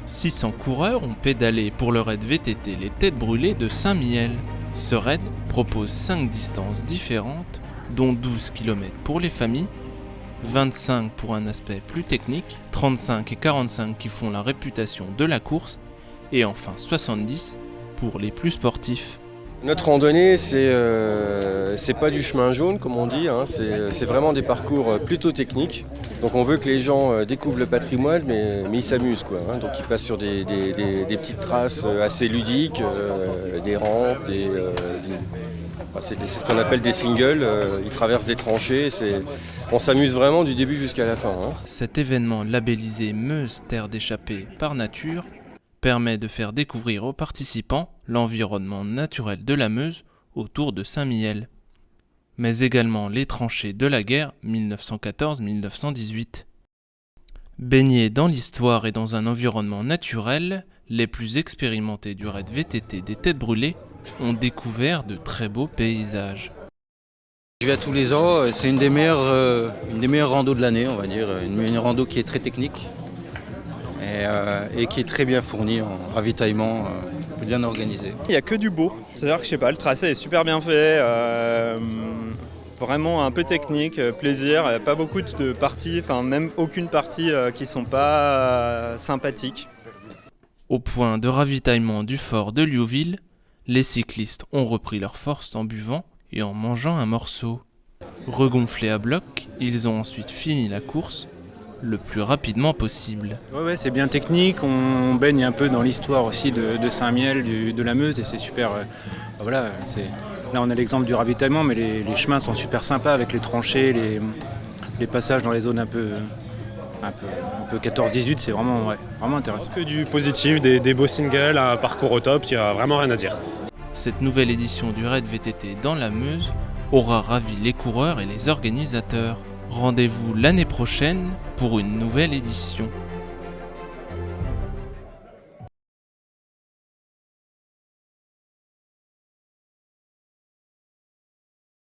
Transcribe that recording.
600 coureurs ont pédalé pour le raid VTT Les Têtes Brûlées de Saint-Mihiel. Ce raid propose 5 distances différentes, dont 12 km pour les familles, 25 pour un aspect plus technique, 35 et 45 qui font la réputation de la course, et enfin 70 pour les plus sportifs. Notre randonnée, c'est pas du chemin jaune comme on dit, hein. C'est vraiment des parcours plutôt techniques. Donc on veut que les gens découvrent le patrimoine, mais ils s'amusent, quoi, hein. Donc ils passent sur des petites traces assez ludiques, des rampes, c'est ce qu'on appelle des singles. Ils traversent des tranchées. On s'amuse vraiment du début jusqu'à la fin, hein. Cet événement labellisé Meuse Terre d'échappée par nature permet de faire découvrir aux participants l'environnement naturel de la Meuse autour de Saint-Mihiel, mais également les tranchées de la guerre 1914-1918. Baignés dans l'histoire et dans un environnement naturel, les plus expérimentés du raid VTT des Têtes Brûlées ont découvert de très beaux paysages. Je viens tous les ans, c'est une des meilleures randos de l'année, on va dire, une rando qui est très technique et qui est très bien fournie en ravitaillement, bien organisé. Il n'y a que du beau, c'est-à-dire que je sais pas, le tracé est super bien fait, vraiment un peu technique, plaisir, pas beaucoup de parties, enfin même aucune partie qui sont pas sympathiques. Au point de ravitaillement du fort de Liouville, les cyclistes ont repris leur force en buvant et en mangeant un morceau. Regonflés à bloc, ils ont ensuite fini la course le plus rapidement possible. Ouais, c'est bien technique, on baigne un peu dans l'histoire aussi de Saint-Mihiel, de la Meuse, et c'est super. Là on a l'exemple du ravitaillement, mais les chemins sont super sympas avec les tranchées, les passages dans les zones un peu 14-18, c'est vraiment intéressant. Que du positif, des beaux singles, un parcours au top, il n'y a vraiment rien à dire. Cette nouvelle édition du raid VTT dans la Meuse aura ravi les coureurs et les organisateurs. Rendez-vous l'année prochaine pour une nouvelle édition.